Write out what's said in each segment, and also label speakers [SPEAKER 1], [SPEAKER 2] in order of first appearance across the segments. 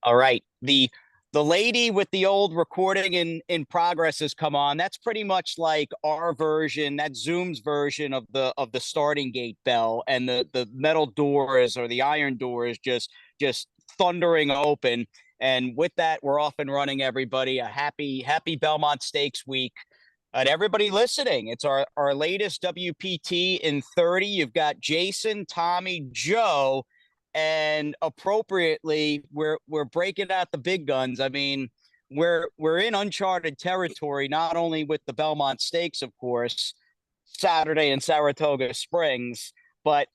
[SPEAKER 1] All right. The lady with the old recording in progress has come on. That's pretty much like our version, that Zoom's version of the starting gate bell, and the metal doors or the iron doors just thundering open. And with that, we're off and running, everybody. A happy Belmont Stakes week. And everybody listening, it's our latest WPT in 30. You've got Jason, Tommy, Joe, and appropriately, we're breaking out the big guns. I mean, we're in uncharted territory, not only with the Belmont Stakes, of course, Saturday in Saratoga Springs, but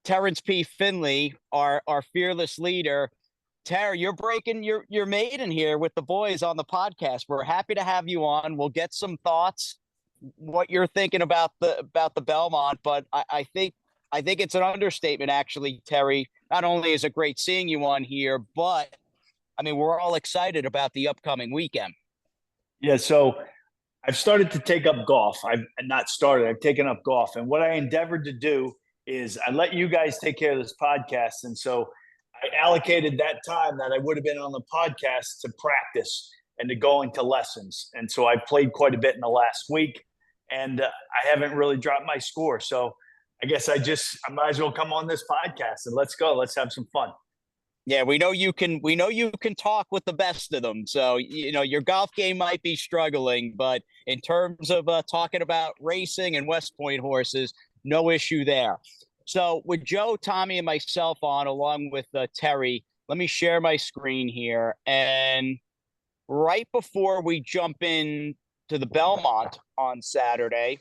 [SPEAKER 1] Terrence P. Finley, our fearless leader. Terry, you're breaking your maiden here with the boys on the podcast. We're happy to have you on. We'll get some thoughts, what you're thinking about the Belmont, but I think it's an understatement, actually, Terry. Not only is it great seeing you on here, but I mean, we're all excited about the upcoming weekend.
[SPEAKER 2] Yeah, so I've started to take up golf. I've taken up golf. And what I endeavored to do is I let you guys take care of this podcast. And so I allocated that time that I would have been on the podcast to practice and to going to lessons. And so I played quite a bit in the last week, and I haven't really dropped my score. So I guess I might as well come on this podcast and let's go. Let's have some fun.
[SPEAKER 1] Yeah, we know you can talk with the best of them. So, your golf game might be struggling, but in terms of talking about racing and West Point horses, no issue there. So with Joe, Tommy, and myself on, along with Terry, let me share my screen here. And right before we jump in to the Belmont on Saturday,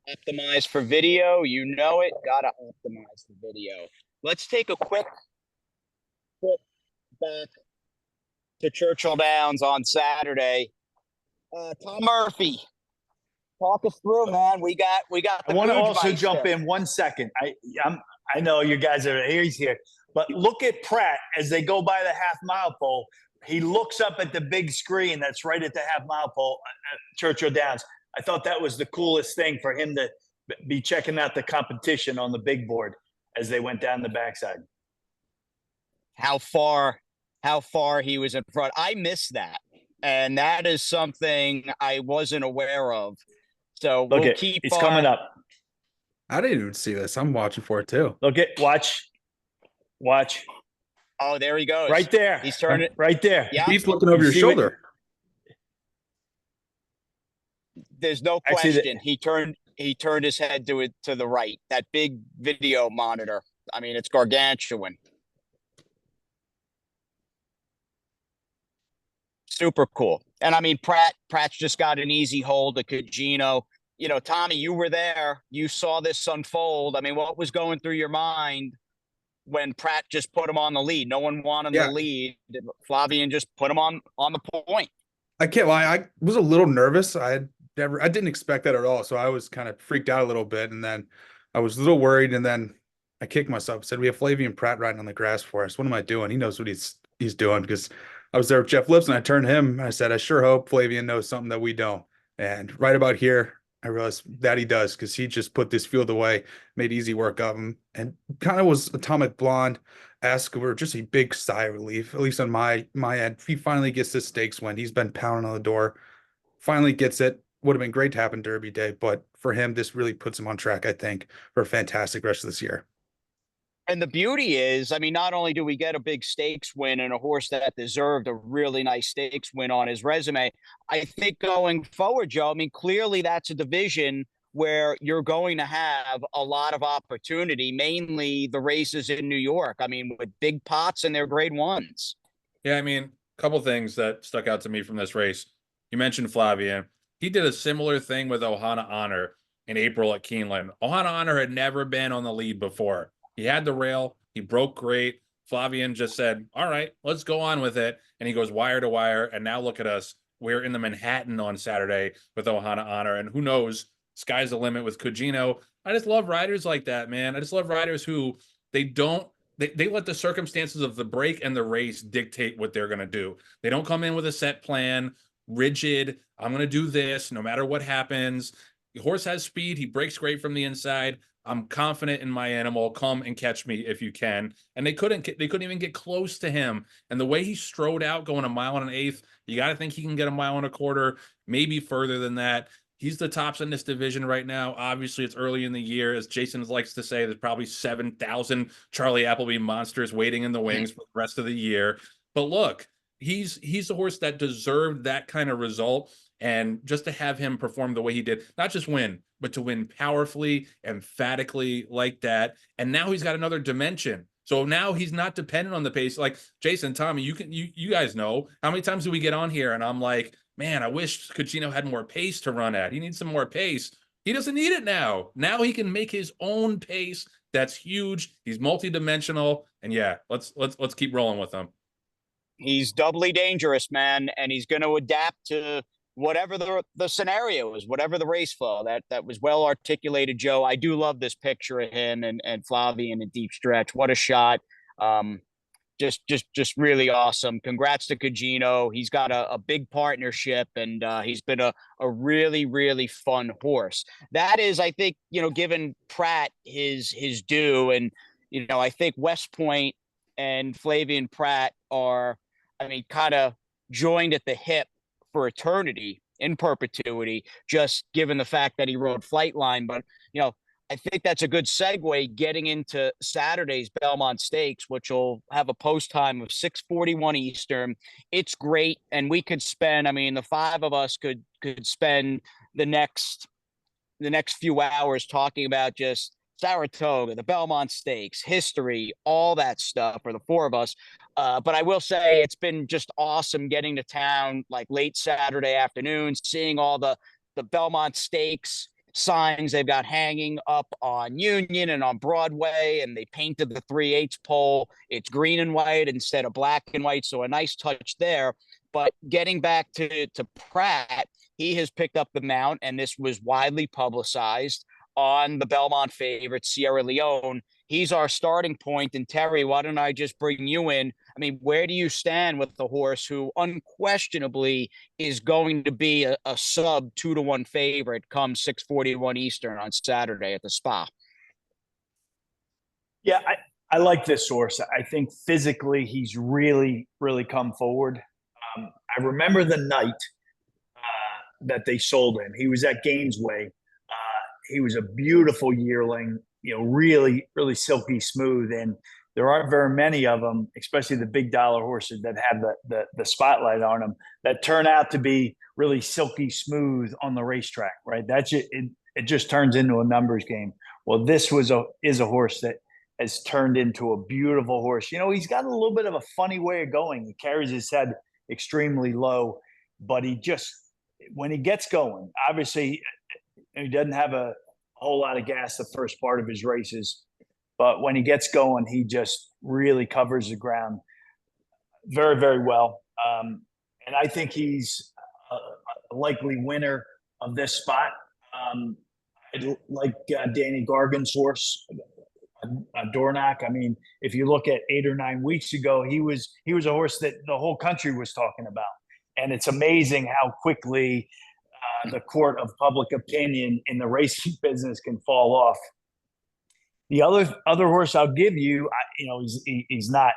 [SPEAKER 1] optimize for video, you know it, gotta optimize the video. Let's take a quick trip back to Churchill Downs on Saturday. Tom Murphy, talk us through, man. We got.
[SPEAKER 2] I want to also jump in 1 second. I know you guys are he's here, but look at Pratt as they go by the half-mile pole. He looks up at the big screen that's right at the half-mile pole at Churchill Downs. I thought that was the coolest thing for him to be checking out the competition on the big board as they went down the backside.
[SPEAKER 1] How far he was in front. I missed that. And that is something I wasn't aware of. So we'll keep
[SPEAKER 2] it's coming up.
[SPEAKER 3] I didn't even see this. I'm watching for it too.
[SPEAKER 2] Watch.
[SPEAKER 1] Oh, there he goes.
[SPEAKER 2] Right there.
[SPEAKER 1] He's turning
[SPEAKER 2] right there.
[SPEAKER 1] Yeah.
[SPEAKER 3] He's looking over your shoulder.
[SPEAKER 1] There's no question. He turned his head to the right. That big video monitor. I mean, it's gargantuan. Super cool. And I mean, Pratt's just got an easy hold of Cugino. Tommy, you were there. You saw this unfold. I mean, what was going through your mind when Pratt just put him on the lead? No one wanted the lead. Flavien just put him on the point.
[SPEAKER 3] I can't lie. I was a little nervous. I didn't expect that at all. So I was kind of freaked out a little bit. And then I was a little worried. And then I kicked myself. I said, we have Flavien Pratt riding on the grass for us. What am I doing? He knows what he's doing, because I was there with Jeff Lips, and I turned to him. I said, I sure hope Flavien knows something that we don't. And right about here, I realized that he does, because he just put this field away, made easy work of him, and kind of was Atomic Blonde-esque, or just a big sigh of relief, at least on my end. He finally gets this stakes win. He's been pounding on the door, finally gets it. Would have been great to happen Derby Day, but for him, this really puts him on track, I think, for a fantastic rest of this year.
[SPEAKER 1] And the beauty is, I mean, not only do we get a big stakes win and a horse that deserved a really nice stakes win on his resume, I think going forward, Joe, I mean, clearly that's a division where you're going to have a lot of opportunity, mainly the races in New York. I mean, with big pots and their grade ones.
[SPEAKER 4] Yeah, I mean, a couple things that stuck out to me from this race. You mentioned Flavien. He did a similar thing with Ohana Honor in April at Keeneland. Ohana Honor had never been on the lead before. He had the rail. He broke great. Flavien just said, all right, let's go on with it. And he goes wire to wire. And now look at us. We're in the Manhattan on Saturday with Ohana Honor. And who knows, sky's the limit with Cugino. I just love riders like that, man. I just love riders who they let the circumstances of the break and the race dictate what they're going to do. They don't come in with a set plan, rigid. I'm going to do this no matter what happens. The horse has speed. He breaks great from the inside. I'm confident in my animal. Come and catch me if you can. And they couldn't even get close to him. And the way he strode out going 1.125 miles, you got to think he can get 1.25 miles, maybe further than that. He's the tops in this division right now. Obviously, it's early in the year. As Jason likes to say, there's probably 7,000 Charlie Appleby monsters waiting in the wings for the rest of the year. But look, he's a horse that deserved that kind of result. And just to have him perform the way he did, not just win, but to win powerfully, emphatically like that. And now he's got another dimension. So now he's not dependent on the pace. Like Jason, Tommy, you guys know how many times do we get on here and I'm like, man, I wish Cugino had more pace to run at. He needs some more pace. He doesn't need it now. Now he can make his own pace. That's huge. He's multidimensional. And yeah, let's keep rolling with him.
[SPEAKER 1] He's doubly dangerous, man, and he's going to adapt to whatever the scenario is, whatever the race flow. That was well articulated, Joe. I do love this picture of him and Flavia in a deep stretch. What a shot. Just really awesome. Congrats to Cugino. He's got a big partnership, and he's been a really, really fun horse. That is, I think, given Pratt his due, and, I think West Point and Flavian Pratt are, kind of joined at the hip for eternity, in perpetuity, just given the fact that he rode Flightline. But, I think that's a good segue getting into Saturday's Belmont Stakes, which will have a post time of 6:41 Eastern. It's great. And we could spend, the five of us could spend the next few hours talking about just Saratoga, the Belmont Stakes, history, all that stuff, for the four of us. But I will say it's been just awesome getting to town like late Saturday afternoon, seeing all the Belmont Stakes signs they've got hanging up on Union and on Broadway, and they painted the 3/8 pole. It's green and white instead of black and white, so a nice touch there. But getting back to Pratt, he has picked up the mount, and this was widely publicized, on the Belmont favorite, Sierra Leone. He's our starting point. And Terry, why don't I just bring you in? Where do you stand with the horse who unquestionably is going to be a sub 2-1 favorite come 6:41 Eastern on Saturday at the Spa?
[SPEAKER 2] Yeah, I like this horse. I think physically he's really, really come forward. I remember the night that they sold him. He was at Gainesway. He was a beautiful yearling, really, really silky smooth. And there aren't very many of them, especially the big dollar horses that have the spotlight on them, that turn out to be really silky smooth on the racetrack, right? It just turns into a numbers game. Well, this is a horse that has turned into a beautiful horse. He's got a little bit of a funny way of going. He carries his head extremely low, but when he gets going, obviously he doesn't have a whole lot of gas the first part of his races, but when he gets going, he just really covers the ground very, very well. And I think he's a likely winner of this spot. I like Danny Gargan's horse, Dornock. If you look at 8 or 9 weeks ago, he was a horse that the whole country was talking about. And it's amazing how quickly the court of public opinion in the racing business can fall off. The other horse I'll give you, he's not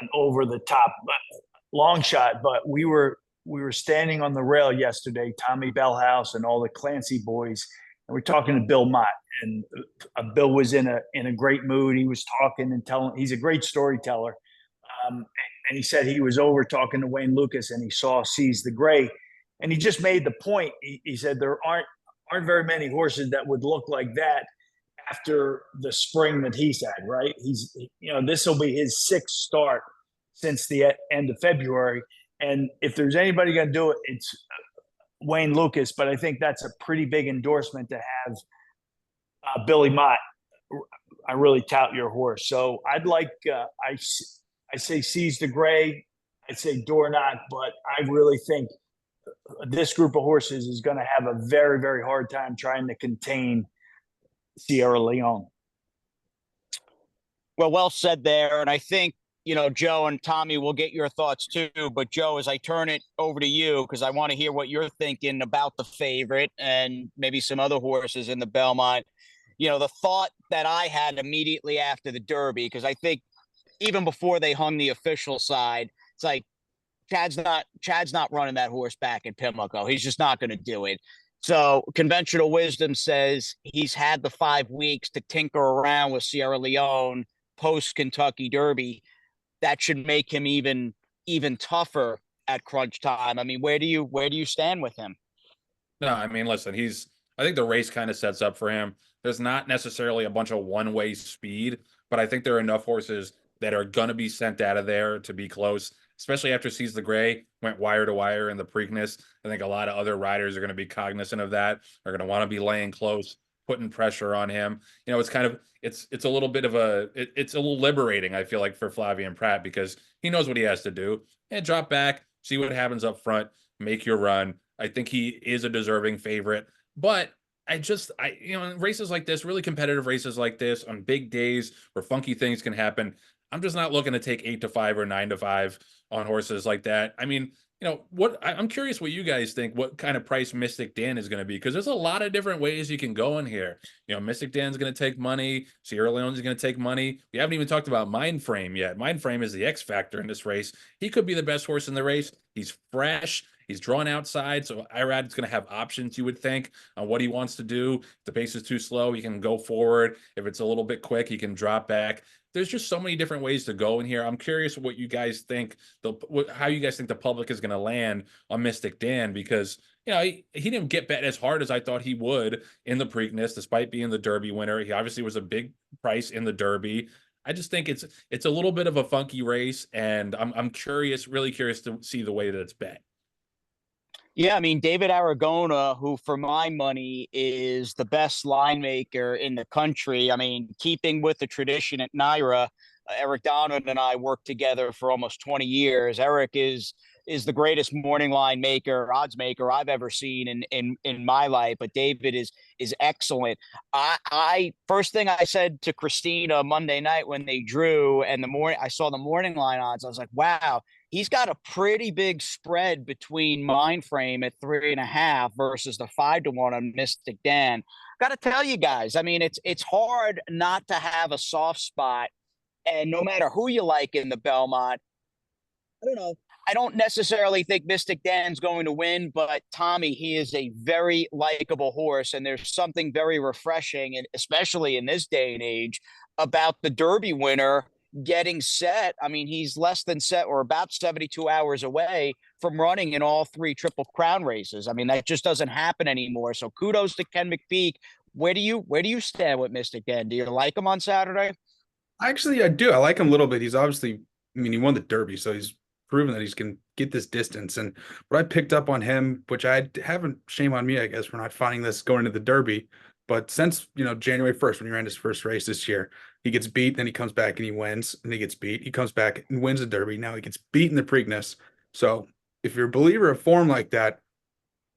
[SPEAKER 2] an over the top long shot, but we were standing on the rail yesterday, Tommy Bellhouse and all the Clancy boys, and we're talking to Bill Mott, and Bill was in a great mood. He was talking and telling. He's a great storyteller, and he said he was over talking to Wayne Lucas, and he saw Seize the Gray. And he just made the point. He said there aren't very many horses that would look like that after the spring that he's had, right? This will be his 6th start since the end of February. And if there's anybody going to do it, it's Wayne Lucas. But I think that's a pretty big endorsement to have Billy Mott. I really tout your horse. So I'd like, I say Seize the Gray. I'd say Dornock, but I really think this group of horses is going to have a very, very hard time trying to contain Sierra Leone.
[SPEAKER 1] Well said there. And I think, Joe and Tommy will get your thoughts too. But Joe, as I turn it over to you, because I want to hear what you're thinking about the favorite and maybe some other horses in the Belmont, the thought that I had immediately after the Derby, because I think even before they hung the official side, it's like Chad's not running that horse back in Pimlico. He's just not going to do it. So conventional wisdom says he's had the 5 weeks to tinker around with Sierra Leone post Kentucky Derby. That should make him even tougher at crunch time. I mean, where do you stand with him?
[SPEAKER 4] No, I mean, listen, I think the race kind of sets up for him. There's not necessarily a bunch of one-way speed, but I think there are enough horses that are going to be sent out of there to be close, especially after Seize the Gray went wire to wire in the Preakness. I think a lot of other riders are going to be cognizant of that. They're going to want to be laying close, putting pressure on him. It's kind of, it's a little bit of it's a little liberating, I feel like, for Flavien Prat, because he knows what he has to do and drop back, see what happens up front, make your run. I think he is a deserving favorite, but in races like this, really competitive races like this, on big days where funky things can happen, I'm just not looking to take 8-5 or 9-5 on horses like that. I mean, I'm curious what you guys think, what kind of price Mystic Dan is going to be, because there's a lot of different ways you can go in here. Mystic Dan's going to take money. Sierra Leone's going to take money. We haven't even talked about Mindframe yet. Mindframe is the X factor in this race. He could be the best horse in the race. He's fresh. He's drawn outside, so Irad's going to have options, you would think, on what he wants to do. If the pace is too slow, he can go forward. If it's a little bit quick, he can drop back. There's just so many different ways to go in here. I'm curious what you guys think, how you guys think the public is going to land on Mystic Dan, because he didn't get bet as hard as I thought he would in the Preakness, despite being the Derby winner. He obviously was a big price in the Derby. I just think it's a little bit of a funky race, and I'm curious, really curious to see the way that it's bet.
[SPEAKER 1] Yeah, I mean, David Aragona, who for my money is the best line maker in the country. I mean, keeping with the tradition at Naira, Eric Donald and I worked together for almost 20 years. Eric is the greatest morning line maker, odds maker I've ever seen in my life. But David is excellent. I first thing I said to Christina Monday night when they drew, and I saw the morning line odds, I was like, wow. He's got a pretty big spread between Mindframe at 3.5 versus the 5-1 on Mystic Dan. Got to tell you guys, I mean, it's hard not to have a soft spot, and no matter who you like in the Belmont, I don't know. I don't necessarily think Mystic Dan's going to win, but Tommy, he is a very likable horse, and there's something very refreshing, and especially in this day and age, about the Derby winner getting set. I mean, he's less than set, or about 72 hours away from running in all 3 Triple Crown races. I mean, that just doesn't happen anymore. So kudos to Ken McPeak. Where do you stand with Mystic Dan? Do you like him on Saturday?
[SPEAKER 3] Actually, I do. I like him a little bit. He's obviously, I mean, he won the Derby, so he's proven that he can get this distance. And what I picked up on him, which I haven't, shame on me, I guess, for not finding this going to the Derby, but since, January 1st, when he ran his first race this year, he gets beat, then he comes back and he wins, and he gets beat. He comes back and wins the Derby. Now he gets beat in the Preakness. So if you're a believer of form like that,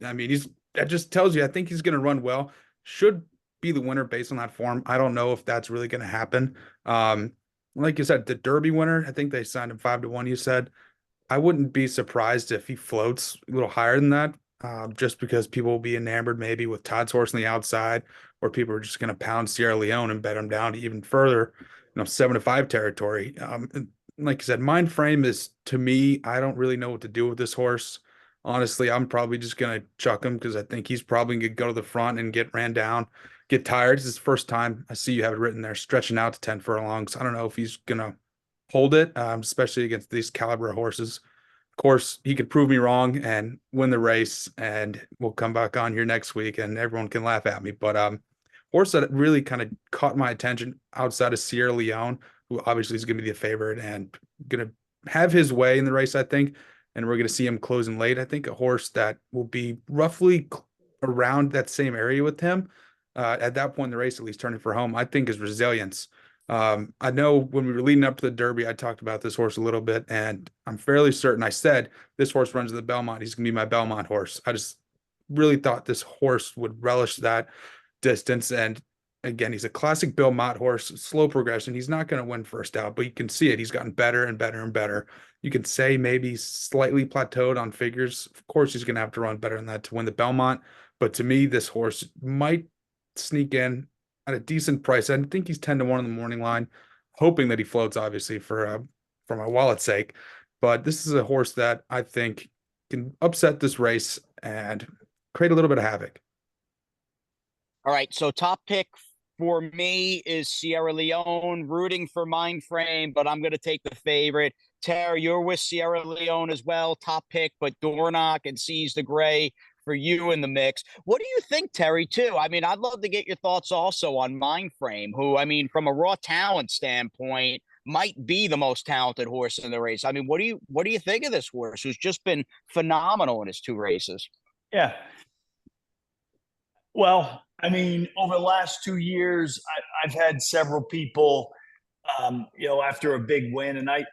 [SPEAKER 3] I mean, that just tells you, I think he's going to run well. Should be the winner based on that form. I don't know if that's really going to happen. Like you said, the Derby winner, I think they signed him 5-1, you said. I wouldn't be surprised if he floats a little higher than that, just because people will be enamored maybe with Todd's horse on the outside, or people are just going to pound Sierra Leone and bet him down to even further, 7-5 territory. Like you said, Mindframe is, to me, I don't really know what to do with this horse. Honestly, I'm probably just going to chuck him, because I think he's probably going to go to the front and get ran down, get tired. It's his first time. I see you have it written there, stretching out to 10 furlongs. I don't know if he's going to hold it, especially against these caliber horses. Of course, he could prove me wrong and win the race, and we'll come back on here next week and everyone can laugh at me. But horse that really kind of caught my attention outside of Sierra Leone, who obviously is going to be the favorite and going to have his way in the race, I think. And we're going to see him closing late. I think a horse that will be roughly around that same area with him at that point in the race, at least turning for home, I think is Resilience. I know when we were leading up to the Derby, I talked about this horse a little bit, and I'm fairly certain I said this horse runs to the Belmont. He's going to be my Belmont horse. I just really thought this horse would relish that distance. And again, he's a classic Belmont horse, slow progression. He's not going to win first out, but you can see it. He's gotten better and better and better. You can say maybe slightly plateaued on figures. Of course, he's going to have to run better than that to win the Belmont. But to me, this horse might sneak in at a decent price. I think he's 10-1 in the morning line, hoping that he floats, obviously, for my wallet's sake. But this is a horse that I think can upset this race and create a little bit of havoc.
[SPEAKER 1] All right, so top pick for me is Sierra Leone, rooting for Mind Frame, but I'm going to take the favorite. Terry, you're with Sierra Leone as well, top pick, but Dornock and Seize the Gray for you in the mix. What do you think, Terry, too? I mean, I'd love to get your thoughts also on Mind Frame, who, I mean, from a raw talent standpoint, might be the most talented horse in the race. I mean, what do you think of this horse who's just been phenomenal in his 2 races?
[SPEAKER 2] Yeah. Well, I mean, over the last 2 years, I've had several people, after a big win, and I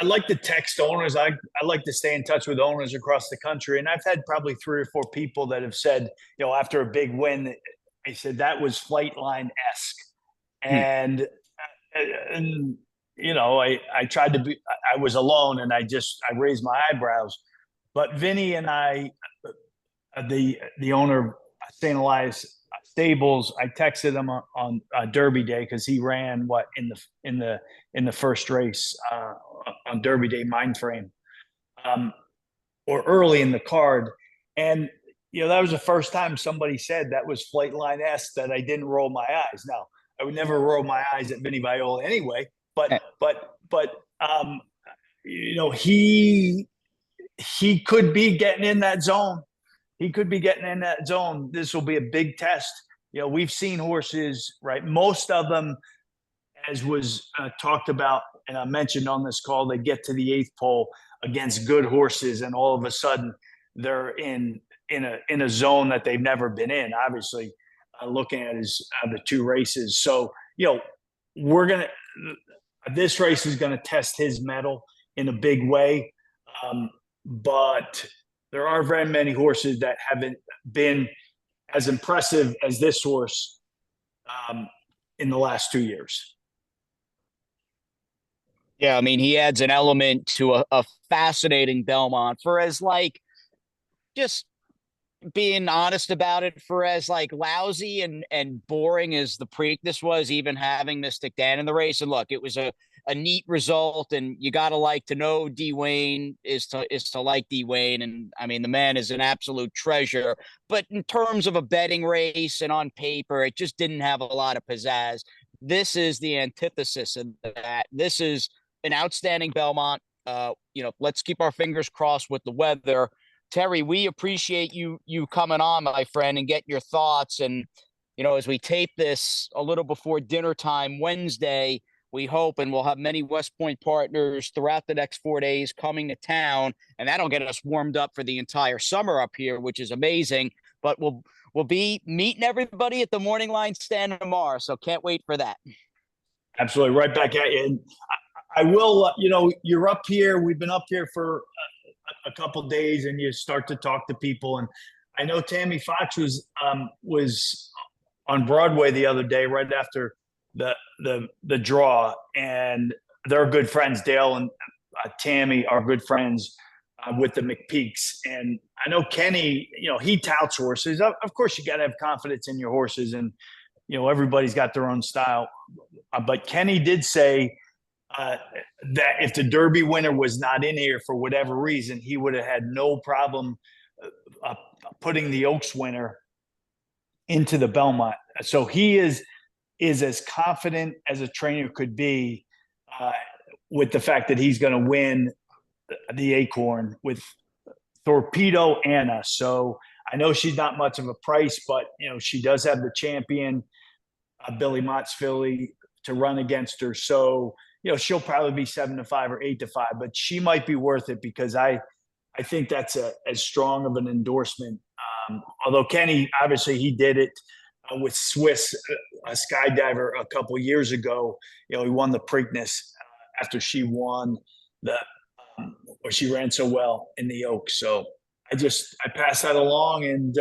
[SPEAKER 2] like to text owners. I like to stay in touch with owners across the country, and I've had probably 3 or 4 people that have said, after a big win, they said that was Flightline-esque, and I tried to be. I was alone, and I raised my eyebrows, but Vinny and I, the owner of St. Elias Stables, I texted him on Derby Day because he ran in the first race on Derby Day, Mind Frame, or early in the card, and that was the first time somebody said that was Flightline-esque, that I didn't roll my eyes. Now I would never roll my eyes at Vinny Viola anyway, but he could be getting in that zone. He could be getting in that zone. This will be a big test. We've seen horses, right? Most of them, as was talked about and I mentioned on this call, they get to the 8th pole against good horses, and all of a sudden they're in a zone that they've never been in. Obviously, looking at the 2 races, so this race is gonna test his mettle in a big way, but there are very many horses that haven't been as impressive as this horse in the last 2 years.
[SPEAKER 1] Yeah, I mean, he adds an element to a fascinating Belmont for as just being honest about it, for as lousy and boring as the Preakness was, even having Mystic Dan in the race. And look, it was a neat result, and you got to know D Wayne is to like D Wayne. And I mean, the man is an absolute treasure, but in terms of a betting race and on paper, it just didn't have a lot of pizzazz. This is the antithesis of that. This is an outstanding Belmont. Let's keep our fingers crossed with the weather. Terry, we appreciate you coming on, my friend, and getting your thoughts. And, as we tape this a little before dinner time Wednesday, we hope, and we'll have many West Point partners throughout the next 4 days coming to town, and that'll get us warmed up for the entire summer up here, which is amazing. But we'll be meeting everybody at the Morning Line stand tomorrow, so can't wait for that.
[SPEAKER 2] Absolutely, right back at you. And I will, you're up here. We've been up here for a couple of days, and you start to talk to people. And I know Tammy Fox was on Broadway the other day, right after the draw, and they're good friends. Dale and Tammy are good friends with the McPeaks, and I know Kenny. He touts horses. Of course, you got to have confidence in your horses, and everybody's got their own style. But Kenny did say that if the Derby winner was not in here for whatever reason, he would have had no problem putting the Oaks winner into the Belmont. So he is as confident as a trainer could be with the fact that he's going to win the Acorn with Torpedo Anna. So I know she's not much of a price, but she does have the champion Billy Mott's filly to run against her. So she'll probably be 7-5 or 8-5, but she might be worth it because I think that's as strong of an endorsement. Although Kenny, obviously, he did it with Swiss, a skydiver, a couple years ago. He won the Preakness after she won or she ran so well in the Oaks. So I pass that along, and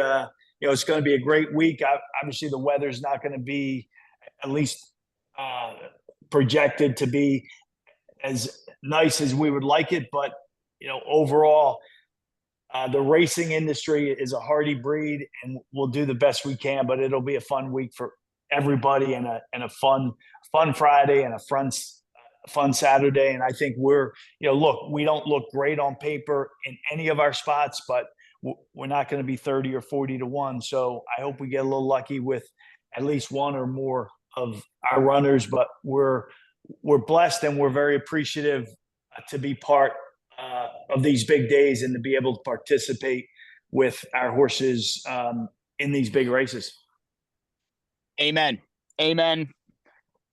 [SPEAKER 2] it's going to be a great week. Obviously, the weather's not going to be at least projected to be as nice as we would like it, but overall, the racing industry is a hardy breed, and we'll do the best we can. But it'll be a fun week for everybody and a fun Friday and a fun Saturday. And I think look, we don't look great on paper in any of our spots, but we're not going to be 30 or 40 to 1. So I hope we get a little lucky with at least one or more of our runners, but we're blessed and we're very appreciative to be part of these big days and to be able to participate with our horses in these big races.
[SPEAKER 1] Amen. Amen.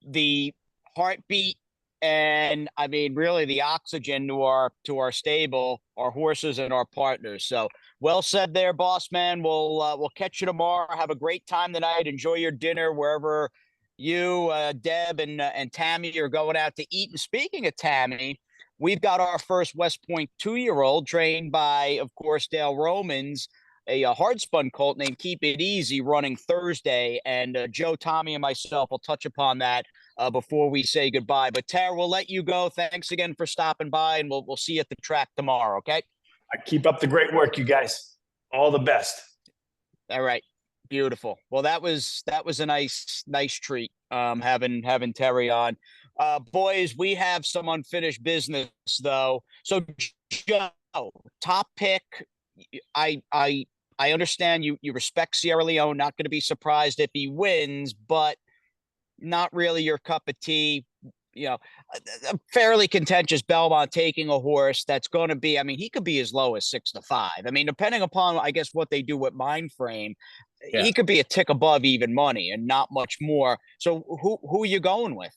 [SPEAKER 1] The heartbeat and I mean, really the oxygen to our stable, our horses and our partners. So well said there, boss man. We'll catch you tomorrow. Have a great time tonight. Enjoy your dinner wherever you, Deb and Tammy are going out to eat. And speaking of Tammy, we've got our first West Point 2-year-old trained by, of course, Dale Romans, a hard spun colt named Keep It Easy running Thursday. And Joe, Tommy, and myself will touch upon that before we say goodbye. But Tara, we'll let you go. Thanks again for stopping by, and we'll see you at the track tomorrow. Okay.
[SPEAKER 2] Keep up the great work, you guys. All the best.
[SPEAKER 1] All right. Beautiful. Well, that was a nice treat. Having Terry on. Boys, we have some unfinished business though. So Joe, top pick. I understand you respect Sierra Leone, not going to be surprised if he wins, but not really your cup of tea. A fairly contentious Belmont taking a horse that's going to be, I mean, he could be as low as 6-5. I mean, depending upon, I guess, what they do with Mind Frame, he could be a tick above even money and not much more. So who are you going with?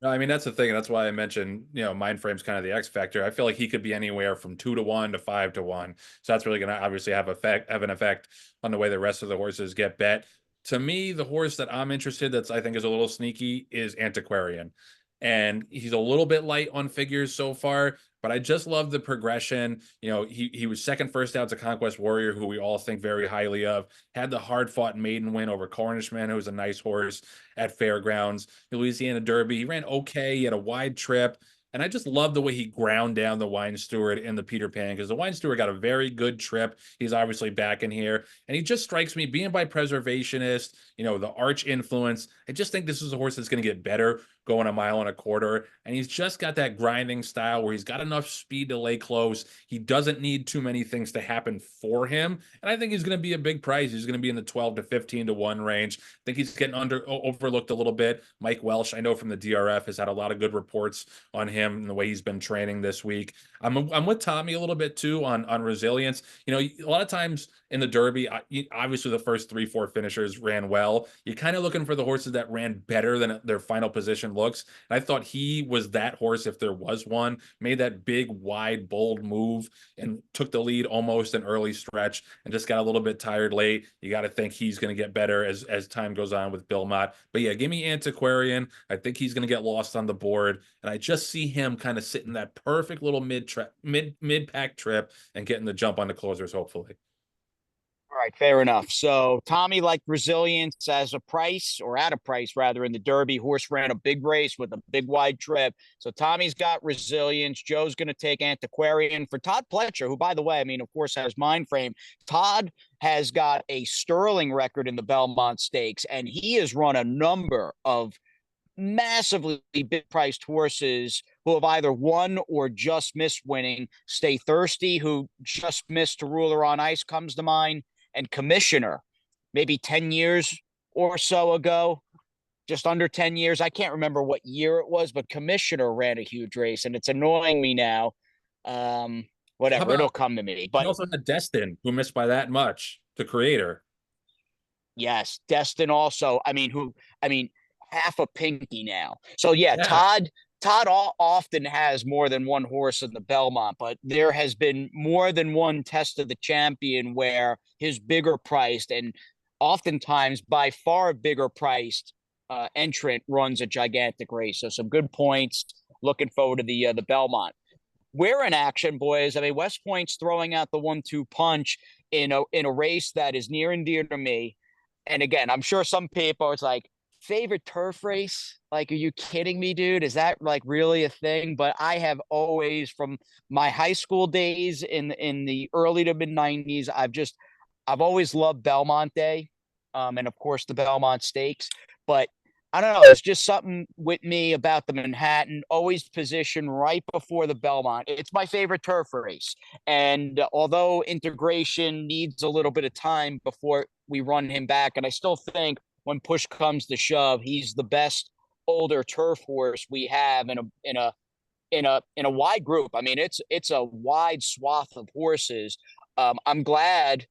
[SPEAKER 4] No, I mean, that's the thing. That's why I mentioned, Mind Frame's kind of the X factor. I feel like he could be anywhere from 2 to 1 to 5 to 1. So that's really going to obviously have an effect on the way the rest of the horses get bet. To me, the horse that I'm interested, that's I think is a little sneaky, is Antiquarian. And he's a little bit light on figures so far, but I just love the progression. He was second first out to Conquest Warrior, who we all think very highly of, had the hard-fought maiden win over Cornishman, who was a nice horse at Fairgrounds. The Louisiana Derby, he ran okay, he had a wide trip. And I just love the way he ground down the Wine Steward in the Peter Pan, because the Wine Steward got a very good trip. He's obviously back in here. And he just strikes me, being by preservationist, the arch influence. I just think this is a horse that's going to get better going 1.25 miles. And he's just got that grinding style where he's got enough speed to lay close. He doesn't need too many things to happen for him. And I think he's going to be a big price. He's going to be in the 12 to 15 to 1 range. I think he's getting overlooked a little bit. Mike Welsh, I know from the DRF, has had a lot of good reports on him and the way he's been training this week. I'm with Tommy a little bit too on resilience. A lot of times in the Derby, obviously the first 3-4 finishers ran well. You're kind of looking for the horses that ran better than their final position looks. And I thought he was that horse if there was one. Made that big, wide, bold move and took the lead almost an early stretch and just got a little bit tired late. You got to think he's going to get better as time goes on with Belmont. But yeah, give me Antiquarian. I think he's going to get lost on the board. And I just see him kind of sitting that perfect little mid-pack trip and getting the jump on the closers, hopefully.
[SPEAKER 1] All right, fair enough. So Tommy liked resilience as a price, or at a price rather, in the Derby. Horse ran a big race with a big wide trip. So Tommy's got resilience. Joe's going to take Antiquarian. For Todd Pletcher, who, by the way, I mean, of course, has Mind Frame. Todd has got a sterling record in the Belmont Stakes, and he has run a number of massively big priced horses who have either won or just missed winning. Stay Thirsty, who just missed to Ruler on Ice, comes to mind. And Commissioner, maybe 10 years or so ago, just under 10 years. I can't remember what year it was, but Commissioner ran a huge race, and it's annoying me now. Whatever, it'll come to me. But
[SPEAKER 4] he also had Destin, who missed by that much, the creator.
[SPEAKER 1] Yes, Destin also. I mean, half a pinky now. So yeah. Todd often has more than one horse in the Belmont, but there has been more than one test of the champion where his bigger priced and oftentimes by far bigger priced entrant runs a gigantic race. So some good points. Looking forward to the Belmont. We're in action, boys. I mean, West Point's throwing out the 1-2 punch in a race that is near and dear to me. And again, I'm sure some people, it's like, favorite turf race? Like, are you kidding me, dude? Is that like really a thing? But I have always, from my high school days in the early to mid 90s, I've always loved Belmont Day. And of course the Belmont Stakes. but I don't know. It's just something with me about the Manhattan, always positioned right before the Belmont. It's my favorite turf race. And although integration needs a little bit of time before we run him back, and I still think when push comes to shove, he's the best older turf horse we have in a wide group. I mean, it's a wide swath of horses. I'm glad,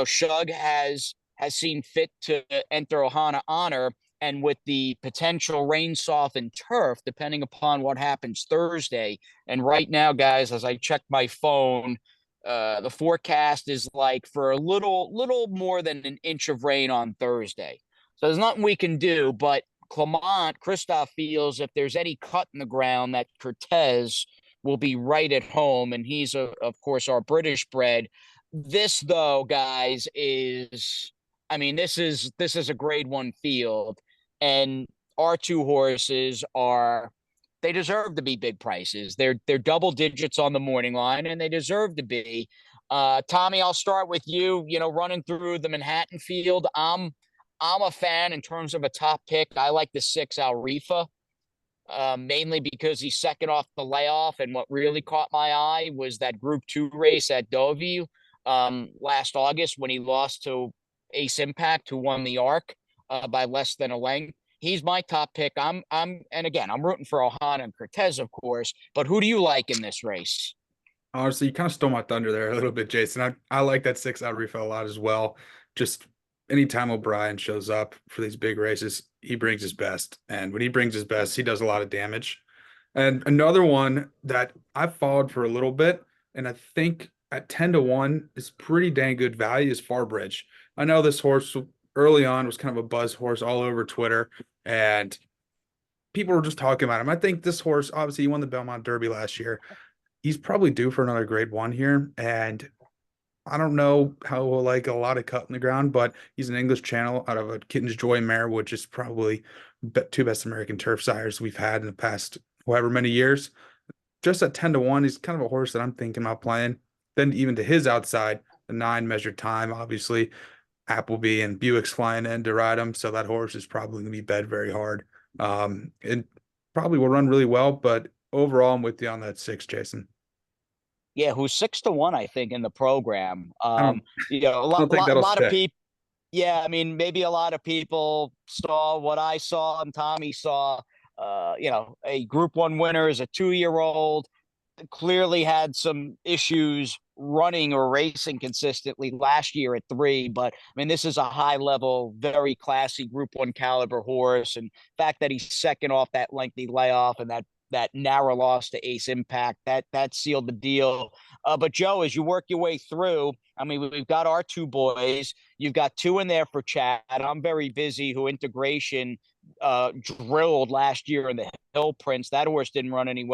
[SPEAKER 1] Shug has seen fit to enter Ohana Honor, and with the potential rain softened turf, depending upon what happens Thursday. And right now, guys, as I check my phone, the forecast is like for a little more than an inch of rain on Thursday. So there's nothing we can do, but Christoph feels if there's any cut in the ground that Kertez will be right at home, and he's of course our British bred. This though, guys, this is a grade one field, and our two horses they deserve to be big prices. They're double digits on the morning line, and they deserve to be. Tommy, I'll start with you. Running through the Manhattan field, I'm a fan in terms of a top pick. I like the 6 Alrifa, mainly because he's second off the layoff. And what really caught my eye was that Group 2 race at Deauville last August when he lost to Ace Impact, who won the Arc by less than a length. He's my top pick. And again, I'm rooting for Ohana and Kertez, of course. But who do you like in this race?
[SPEAKER 3] Honestly, you kind of stole my thunder there a little bit, Jason. I like that 6 Alrifa a lot as well. Just anytime O'Brien shows up for these big races, he brings his best. And when he brings his best, he does a lot of damage. And another one that I've followed for a little bit, and I think at 10-1 is pretty dang good value, is Farbridge. I know this horse early on was kind of a buzz horse all over Twitter, and people were just talking about him. I think this horse, obviously, he won the Belmont Derby last year. He's probably due for another grade one here, and I don't know how he'll like a lot of cut in the ground, but he's an English Channel out of a Kitten's Joy mare, which is probably two best American turf sires we've had in the past however many years. Just at 10-1, he's kind of a horse that I'm thinking about playing. Then even to his outside, the 9 Measured Time, obviously, Appleby and Buick's flying in to ride him, so that horse is probably going to be bed very hard. It probably will run really well, but overall, I'm with you on that 6, Jason.
[SPEAKER 1] Yeah, who's 6-1, I think, in the program. A
[SPEAKER 3] lot
[SPEAKER 1] of people. Yeah, I mean, maybe a lot of people saw what I saw and Tommy saw. A Group 1 winner is a 2-year-old, clearly had some issues running or racing consistently last year at 3. But I mean, this is a high level, very classy Group 1 caliber horse. And the fact that he's second off that lengthy layoff and that narrow loss to Ace Impact, that sealed the deal. But Joe, as you work your way through, I mean, we've got our 2 boys. You've got 2 in there for Chad. I'm very busy, who integration drilled last year in the Hill Prince. That horse didn't run any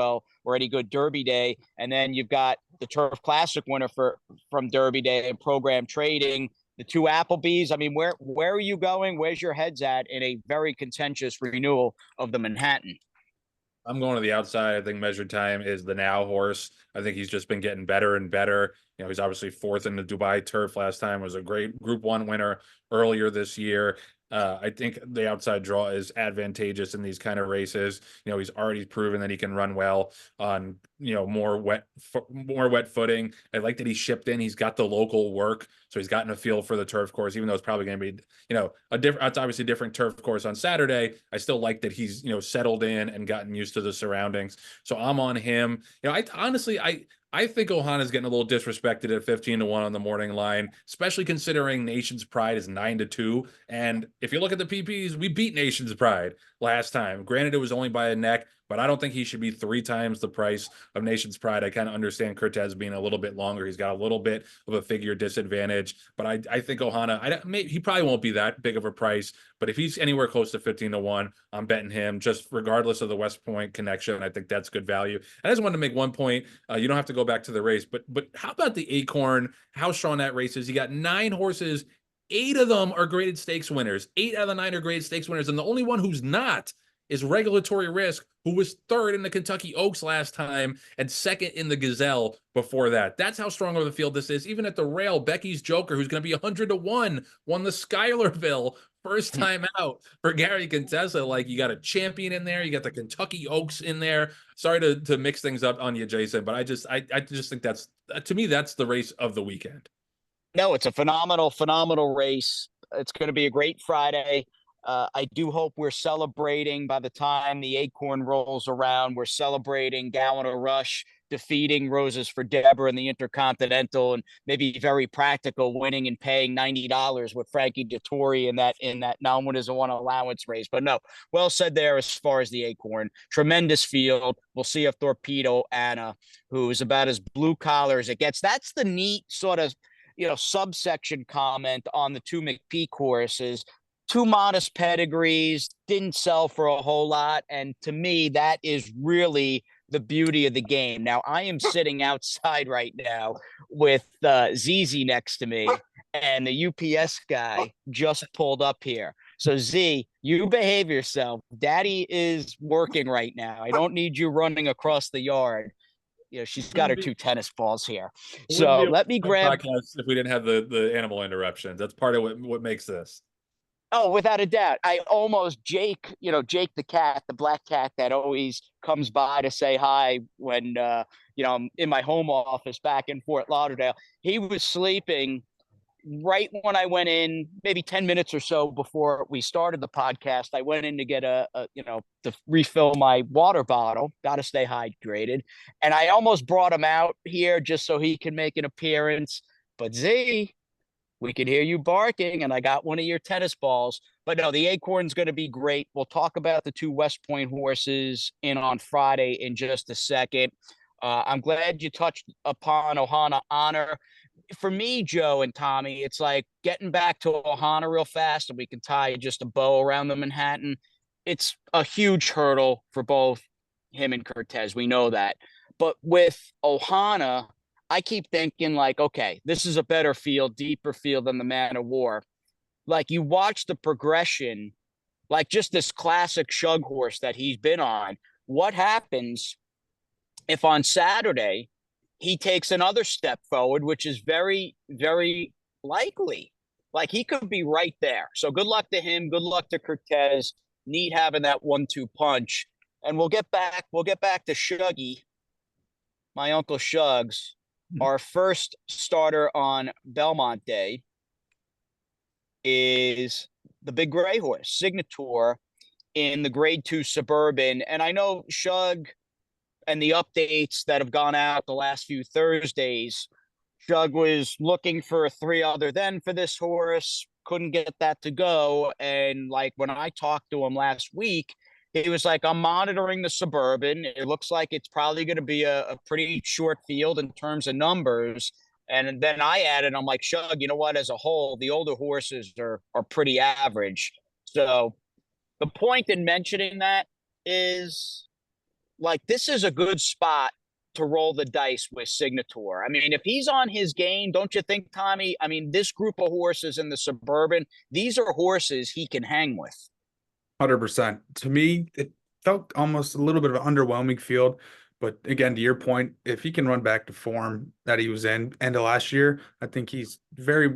[SPEAKER 1] good Derby Day. And then you've got the Turf Classic winner from Derby Day and program trading. The 2 Applebys. I mean, where are you going? Where's your heads at in a very contentious renewal of the Manhattan?
[SPEAKER 4] I'm going to the outside. I think Measured Time is the now horse. I think he's just been getting better and better. He's obviously 4th in the Dubai Turf last time, was a great Group 1 winner earlier this year. I think the outside draw is advantageous in these kind of races. He's already proven that he can run well on, more wet footing. I like that he shipped in. He's got the local work, so he's gotten a feel for the turf course, even though it's probably going to be, it's obviously a different turf course on Saturday. I still like that he's, settled in and gotten used to the surroundings. So I'm on him. I think Ohana's getting a little disrespected at 15-1 on the morning line, especially considering Nation's Pride is 9-2. And if you look at the PPs, we beat Nation's Pride last time. Granted, it was only by a neck, but I don't think he should be 3 times the price of Nation's Pride. I kind of understand Kertez being a little bit longer. He's got a little bit of a figure disadvantage, but I think Ohana, he probably won't be that big of a price, but if he's anywhere close to 15-1, I'm betting him, just regardless of the West Point connection. I think that's good value. I just wanted to make one point. You don't have to go back to the race, but how about the Acorn, how strong that race is? You got 9 horses. 8 of them are graded stakes winners. 8 out of the 9 are graded stakes winners, and the only one who's not is Regulatory Risk, who was 3rd in the Kentucky Oaks last time and 2nd in the Gazelle before that. That's how strong of the field this is. Even at the rail, Becky's Joker, who's going to be 100-1, won the Schuylerville First time out for Gary Contessa. Like, you got a champion in there, you got the Kentucky Oaks in there. Sorry to mix things up on you, Jason, but I just think that's, to me, that's the race of the weekend.
[SPEAKER 1] No, it's a phenomenal race. It's going to be a great Friday. I do hope we're celebrating by the time the Acorn rolls around. We're celebrating Gallant Rush defeating Roses for Deborah in the Intercontinental, and maybe very practical, winning and paying $90 with Frankie Dettori in that non-winners of one allowance race. But no, well said there as far as the Acorn. Tremendous field. We'll see if Torpedo Anna, who is about as blue collar as it gets. That's the neat sort of, subsection comment on the two McPeak horses. Two modest pedigrees, didn't sell for a whole lot. And to me, that is really the beauty of the game. Now, I am sitting outside right now with ZZ next to me, and the UPS guy just pulled up here. So, Z, you behave yourself. Daddy is working right now. I don't need you running across the yard. She's got her two tennis balls here. So let me grab.
[SPEAKER 4] If we didn't have the animal interruptions, that's part of what makes this.
[SPEAKER 1] Oh, without a doubt. I almost Jake the cat, the black cat that always comes by to say hi when, I'm in my home office back in Fort Lauderdale. He was sleeping right when I went in, maybe 10 minutes or so before we started the podcast. I went in to get to refill my water bottle, got to stay hydrated. And I almost brought him out here just so he can make an appearance. But Z, we could hear you barking, and I got one of your tennis balls. But no, the Acorn's going to be great. We'll talk about the two West Point horses on Friday in just a second. I'm glad you touched upon Ohana Honor. For me, Joe and Tommy, it's like getting back to Ohana real fast, and we can tie just a bow around the Manhattan. It's a huge hurdle for both him and Kertez. We know that. But with Ohana, I keep thinking like, okay, this is a better field, deeper field than the Man of War. Like, you watch the progression, like just this classic shug horse that he's been on. What happens if on Saturday he takes another step forward, which is very, very likely? Like, he could be right there. So good luck to him. Good luck to Kertez. Neat having that 1-2 punch. And we'll get back to Shuggy, my Uncle Shugs. Our first starter on Belmont Day is the big gray horse, Signator, in the Grade 2 Suburban. And I know Shug and the updates that have gone out the last few Thursdays, Shug was looking for a 3 other than for this horse, couldn't get that to go. And like when I talked to him last week, he was like, I'm monitoring the Suburban. It looks like it's probably going to be a pretty short field in terms of numbers. And then I added, I'm like, Shug, you know what? As a whole, the older horses are pretty average. So the point in mentioning that is, like, this is a good spot to roll the dice with Signator. I mean, if he's on his game, don't you think, Tommy? I mean, this group of horses in the Suburban, these are horses he can hang with.
[SPEAKER 3] 100%. To me, it felt almost a little bit of an underwhelming field. But again, to your point, if he can run back to form that he was in end of last year, I think he very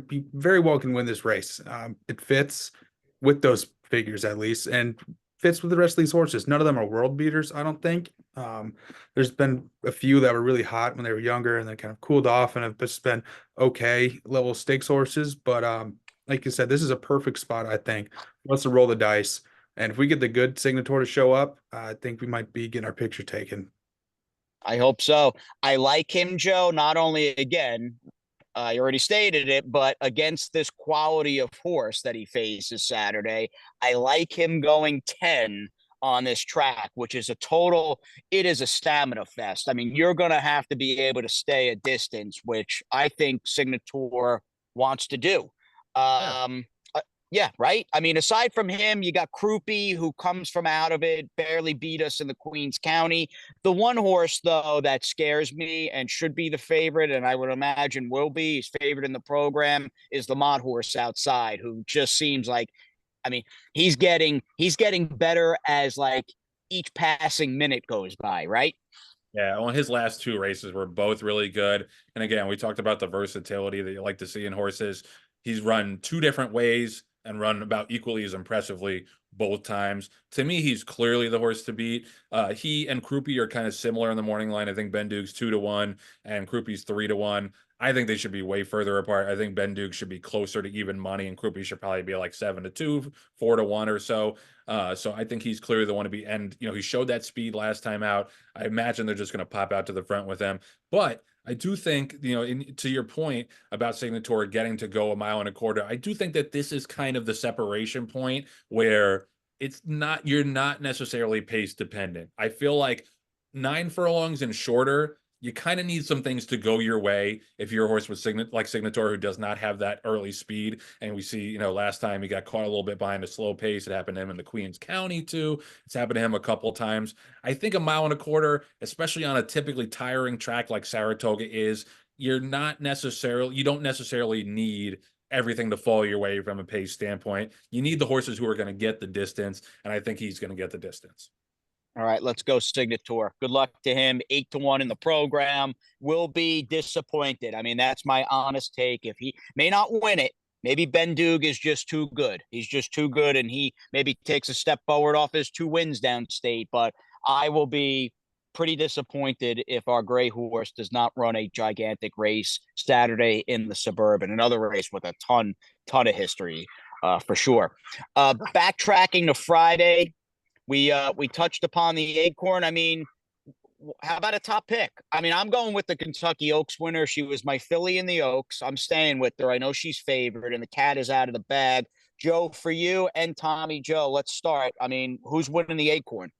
[SPEAKER 3] well can win this race. It fits with those figures at least, and fits with the rest of these horses. None of them are world beaters, I don't think. There's been a few that were really hot when they were younger and then kind of cooled off and have just been okay level stakes horses. But like you said, this is a perfect spot, I think. Let's roll the dice. And if we get the good Signator to show up, I think we might be getting our picture taken.
[SPEAKER 1] I hope so. I like him, Joe, not only, again, you already stated it, but against this quality of horse that he faces Saturday, I like him going 10 on this track, which is it is a stamina fest. I mean, you're going to have to be able to stay a distance, which I think Signator wants to do. Yeah, right? I mean, aside from him, you got Krupe, who comes from out of it, barely beat us in the Queens County. The one horse, though, that scares me and should be the favorite, and I would imagine will be, he's favored in the program, is the Mott horse outside, who just seems like, I mean, he's getting better as like each passing minute goes by, right?
[SPEAKER 4] Yeah, well, his last 2 races were both really good. And again, we talked about the versatility that you like to see in horses. He's run 2 different ways and run about equally as impressively both times. To me, he's clearly the horse to beat. He and Krupi are kind of similar in the morning line. I think Ben Duke's 2-1 and Krupi's 3-1. I think they should be way further apart. I think Ben Duke should be closer to even money, and Krupi should probably be like 7-2, 4-1 or so. So I think he's clearly the one to be. And he showed that speed last time out. I imagine they're just going to pop out to the front with him. But I do think, to your point about Signator getting to go 1.25 miles, I do think that this is kind of the separation point where you're not necessarily pace dependent. I feel like 9 furlongs and shorter, you kind of need some things to go your way if you're a horse with Signator, who does not have that early speed. And we see, last time he got caught a little bit behind a slow pace. It happened to him in the Queens County too. It's happened to him a couple of times. I think 1.25 miles, especially on a typically tiring track like Saratoga is, you don't necessarily need everything to fall your way from a pace standpoint. You need the horses who are going to get the distance, and I think he's going to get the distance.
[SPEAKER 1] All right, let's go Signator. Good luck to him. 8-1 in the program. Will be disappointed. I mean, that's my honest take. If he may not win it, maybe Ben Duke is just too good. He's just too good, and he maybe takes a step forward off his 2 wins downstate. But I will be pretty disappointed if our gray horse does not run a gigantic race Saturday in the Suburban. Another race with a ton of history, for sure. Backtracking to Friday. We touched upon the Acorn. I mean, how about a top pick? I mean, I'm going with the Kentucky Oaks winner. She was my filly in the Oaks. I'm staying with her. I know she's favored, and the cat is out of the bag. Joe, for you and Tommy, Joe, let's start. I mean, who's winning the Acorn?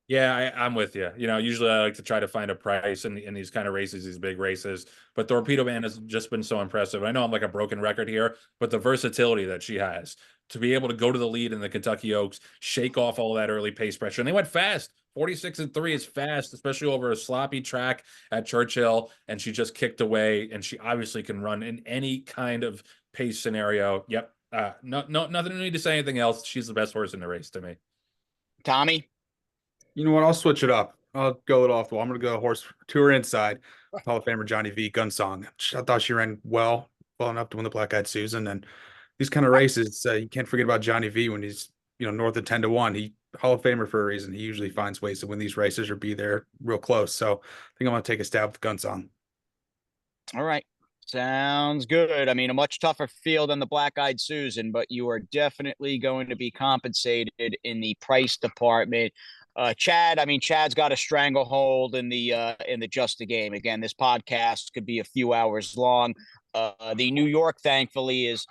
[SPEAKER 4] Yeah, I'm with you. Usually I like to try to find a price in these kind of races, these big races. But Torpedo Man has just been so impressive. I know I'm like a broken record here, but the versatility that she has to be able to go to the lead in the Kentucky Oaks, shake off all that early pace pressure. And they went fast. 46-3 is fast, especially over a sloppy track at Churchill. And she just kicked away, and she obviously can run in any kind of pace scenario. Yep. Nothing need to say anything else. She's the best horse in the race to me.
[SPEAKER 1] Tommy?
[SPEAKER 3] You know what? I'll switch it up. I'll go a little off the wall. I'm going to go horse tour inside. Hall of Famer Johnny V. Gunsong. I thought she ran well enough to win the Black Eyed Susan. And these kind of races, you can't forget about Johnny V when he's north of 10-1. He Hall of Famer for a reason. He usually finds ways to win these races or be there real close. So I think I'm going to take a stab with Gunsong.
[SPEAKER 1] All right. Sounds good. I mean, a much tougher field than the Black Eyed Susan, but you are definitely going to be compensated in the price department. Chad's got a stranglehold in the Just a Game. Again, this podcast could be a few hours long. The New York, thankfully, is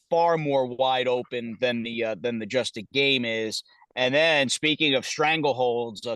[SPEAKER 1] far more wide open than the Just a Game is. And then, speaking of strangleholds,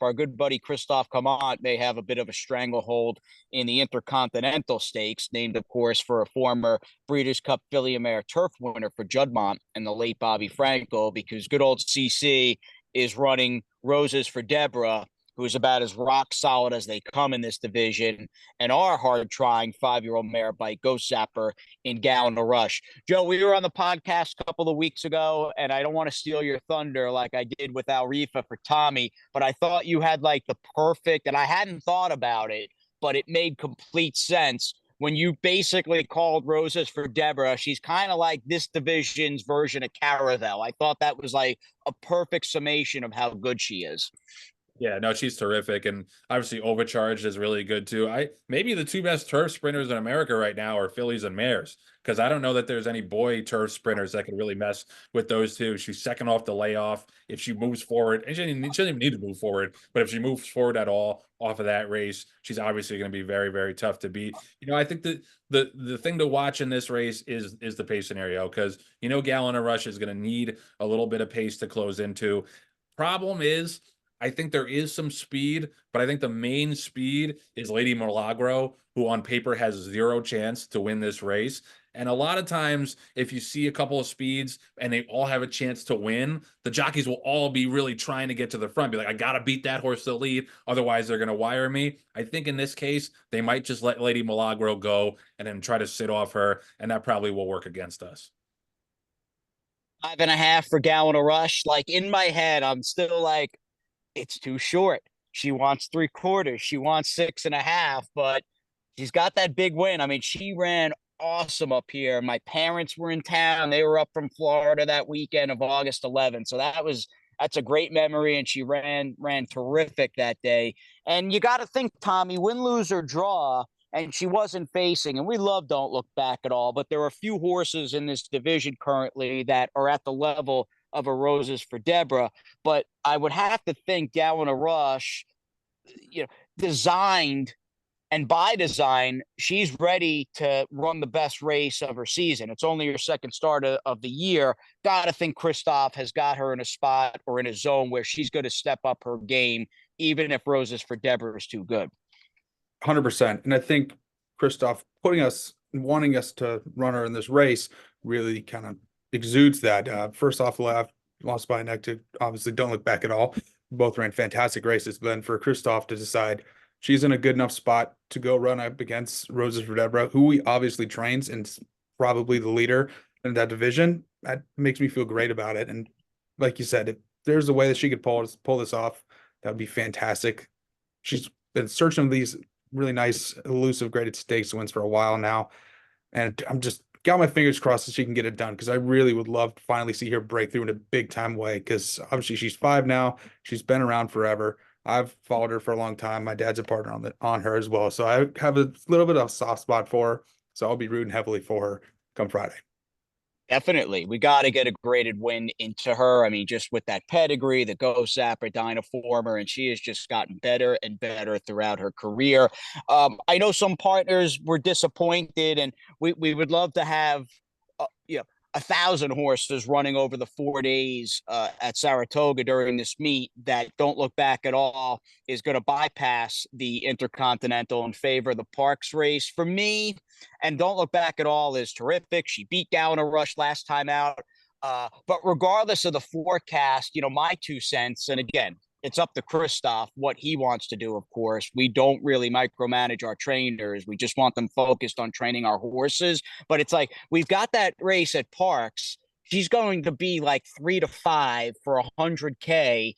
[SPEAKER 1] our good buddy Christophe Camont may have a bit of a stranglehold in the Intercontinental Stakes, named, of course, for a former Breeders' Cup Filly and Mare Turf winner for Juddmonte and the late Bobby Franco, because good old CC is running Roses for Deborah, who's about as rock solid as they come in this division, and our hard-trying 5-year-old mare by Ghost Zapper in Gallon to Rush. Joe, we were on the podcast a couple of weeks ago, and I don't want to steal your thunder like I did with Alrifa for Tommy, but I thought you had like the perfect, and I hadn't thought about it, but it made complete sense when you basically called Roses for Deborah. She's kind of like this division's version of Caravel. I thought that was like a perfect summation of how good she is.
[SPEAKER 4] Yeah, no, she's terrific. And obviously Overcharged is really good too. Maybe the 2 best turf sprinters in America right now are fillies and mares, because I don't know that there's any boy turf sprinters that can really mess with those two. She's second off the layoff. If she moves forward, and she doesn't even need to move forward, but if she moves forward at all off of that race, she's obviously going to be very, very tough to beat. I think that the thing to watch in this race is the pace scenario, because Gallon to Rush is going to need a little bit of pace to close into. Problem is, I think there is some speed, but I think the main speed is Lady Milagro, who on paper has 0 chance to win this race. And a lot of times, if you see a couple of speeds and they all have a chance to win, the jockeys will all be really trying to get to the front, be like, I got to beat that horse to lead, otherwise they're going to wire me. I think in this case, they might just let Lady Milagro go and then try to sit off her, and that probably will work against us.
[SPEAKER 1] 5.5 for Gallon to Rush. Like, in my head, I'm still like, it's too short. She wants 3/4. She wants 6.5, but she's got that big win. I mean, she ran awesome up here. My parents were in town. They were up from Florida that weekend of August 11th. So that's a great memory. And she ran terrific that day. And you got to think, Tommy, win, lose, or draw. And she wasn't facing, and we love Don't Look Back at all, but there are a few horses in this division currently that are at the level of a Roses for Deborah. But I would have to think Gal in a Rush, designed, and by design, she's ready to run the best race of her season. It's only her second start of the year. Got to think Christoph has got her in a spot or in a zone where she's going to step up her game, even if Roses for Deborah is too good.
[SPEAKER 3] 100%. And I think Christoph wanting us to run her in this race really kind of exudes that. First off, lost by a neck to obviously Don't Look Back at all. Both ran fantastic races. But then for Christoph to decide she's in a good enough spot to go run up against Roses for Deborah, who he obviously trains and probably the leader in that division, that makes me feel great about it. And like you said, if there's a way that she could pull this off, that would be fantastic. She's been searching these really nice, elusive graded stakes wins for a while now. And I'm just got my fingers crossed that she can get it done, because I really would love to finally see her break through in a big time way, because obviously she's 5 now. She's been around forever. I've followed her for a long time. My dad's a partner on her as well. So I have a little bit of a soft spot for her. So I'll be rooting heavily for her come Friday.
[SPEAKER 1] Definitely. We got to get a graded win into her. I mean, just with that pedigree, the Go Sapper, Dynaformer, and she has just gotten better and better throughout her career. I know some partners were disappointed, and we would love to have, 1,000 horses running over the 4 days at Saratoga during this meet that Don't Look Back at all is going to bypass the Intercontinental in favor of the Parks race. For me, and Don't Look Back at all is terrific. She beat Gal in a Rush last time out. But regardless of the forecast, my 2 cents, and again, it's up to Christoph what he wants to do, of course. We don't really micromanage our trainers. We just want them focused on training our horses. But it's like, we've got that race at Parks. She's going to be like 3 to 5 for 100K.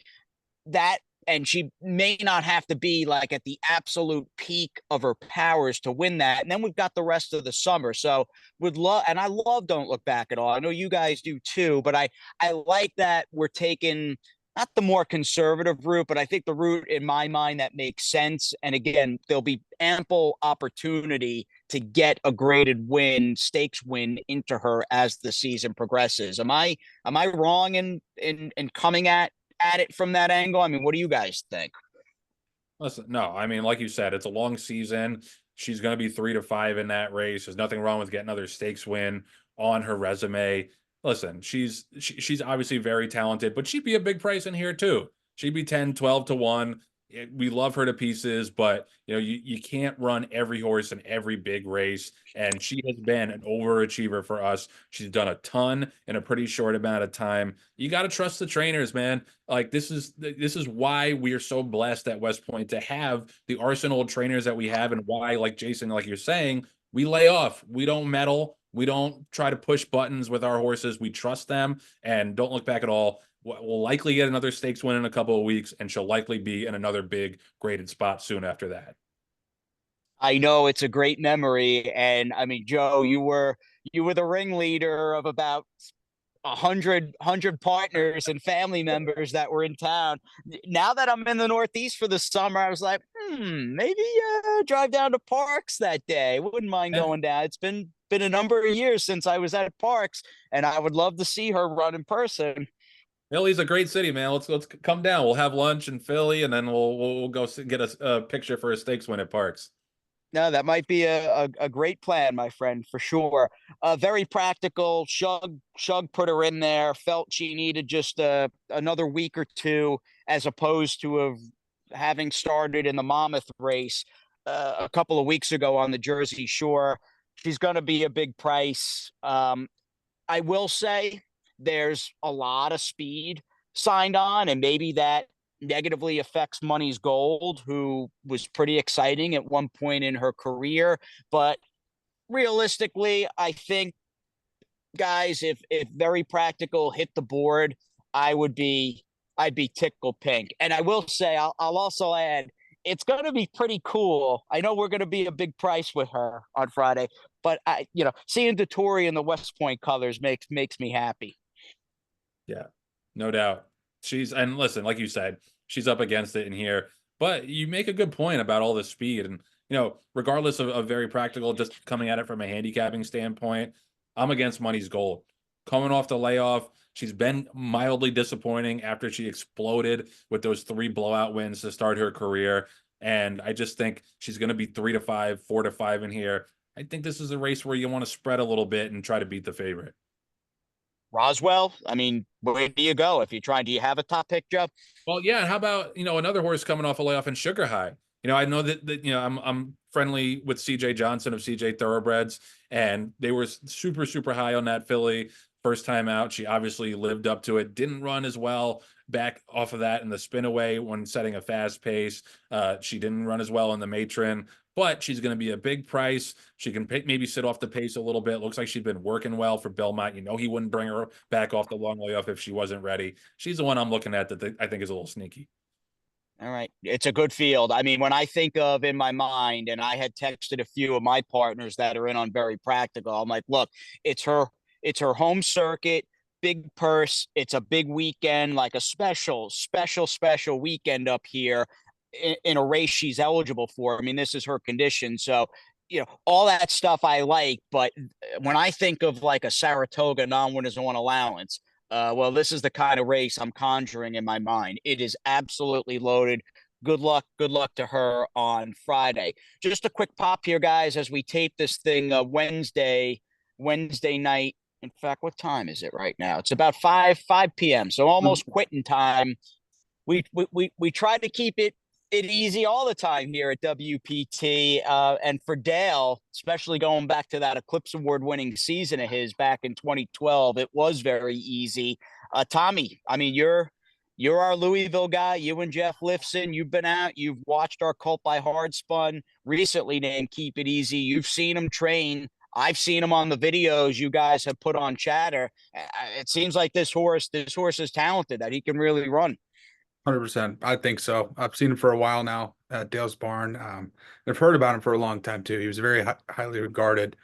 [SPEAKER 1] And she may not have to be like at the absolute peak of her powers to win that. And then we've got the rest of the summer. So and I love Don't Look Back at all. I know you guys do too, but I like that we're taking not the more conservative route, but I think the route in my mind that makes sense. And again, there'll be ample opportunity to get a graded win, stakes win into her as the season progresses. Am I wrong in coming at it from that angle? I mean, what do you guys think?
[SPEAKER 4] Listen, no, I mean, like you said, it's a long season. She's going to be 3 to 5 in that race. There's nothing wrong with getting another stakes win on her resume. Listen, she's obviously very talented, but she'd be a big price in here too. She'd be 10, 12 to 1. We love her to pieces, but you can't run every horse in every big race. And she has been an overachiever for us. She's done a ton in a pretty short amount of time. You got to trust the trainers, man. Like this is why we are so blessed at West Point to have the arsenal of trainers that we have, and why, like Jason, like you're saying, we lay off. We don't meddle. We don't try to push buttons with our horses. We trust them and Don't Look Back at all. We'll likely get another stakes win in a couple of weeks, and she'll likely be in another big graded spot soon after that.
[SPEAKER 1] I know it's a great memory. And I mean, Joe, you were the ringleader of about 100 partners and family members that were in town. Now that I'm in the Northeast for the summer, I was like, maybe drive down to Parks that day. Wouldn't mind going down. It's been a number of years since I was at Parks, and I would love to see her run in person.
[SPEAKER 4] Philly's a great city, man. Let's come down. We'll have lunch in Philly, and then we'll go get a picture for a stakes win at Parks.
[SPEAKER 1] No, that might be a great plan, my friend, for sure. Very practical. Shug put her in there, felt she needed just another week or two, as opposed to having started in the Monmouth race a couple of weeks ago on the Jersey Shore. She's going to be a big price. I will say there's a lot of speed signed on, and maybe that negatively affects Money's Gold, who was pretty exciting at one point in her career. But realistically, I think, guys, if very practical hit the board, I'd be tickled pink. And I will say, I'll also add, it's going to be pretty cool. I know we're going to be a big price with her on Friday, but seeing Dettori in the West Point colors makes me happy.
[SPEAKER 4] Yeah, no doubt. And listen, like you said, she's up against it in here. But you make a good point about all the speed. And, regardless of very practical, just coming at it from a handicapping standpoint, I'm against Money's Gold. Coming off the layoff, she's been mildly disappointing after she exploded with those 3 blowout wins to start her career. And I just think she's going to be 3-5, 4-5 in here. I think this is a race where you want to spread a little bit and try to beat the favorite.
[SPEAKER 1] Roswell, I mean, where do you go if you're trying? Do you have a top pick, Joe?
[SPEAKER 4] Well, yeah. How about, another horse coming off a layoff in Sugar High? I know that I'm friendly with CJ Johnson of CJ Thoroughbreds, and they were super, super high on that filly first time out. She obviously lived up to it, didn't run as well back off of that in the spin away when setting a fast pace. She didn't run as well in the matron, but she's going to be a big price. She can maybe sit off the pace a little bit. Looks like she's been working well for Belmont. He wouldn't bring her back off the long layoff if she wasn't ready. She's the one I'm looking at that I think is a little sneaky.
[SPEAKER 1] All right. It's a good field. I mean, when I think of in my mind, and I had texted a few of my partners that are in on Very Practical, I'm like, look, it's her home circuit, big purse. It's a big weekend, like a special weekend up here in a race she's eligible for. I mean, this is her condition. So, all that stuff I like. But when I think of like a Saratoga non-winners on allowance, well, this is the kind of race I'm conjuring in my mind. It is absolutely loaded. Good luck to her on Friday. Just a quick pop here, guys, as we tape this thing Wednesday night. In fact, what time is it right now? It's about 5 p.m. So almost quitting time. We try to keep it easy all the time here at WPT. And for Dale, especially going back to that Eclipse Award winning season of his back in 2012, it was very easy. Tommy, I mean, you're our Louisville guy. You and Jeff Lifson, you've been out. You've watched our Colt by Hardspun, recently named Keep It Easy. You've seen him train. I've seen him on the videos you guys have put on Chatter. It seems like this horse is talented, that he can really run.
[SPEAKER 3] 100%. I think so. I've seen him for a while now at Dale's Barn. I've heard about him for a long time too. He was very highly regarded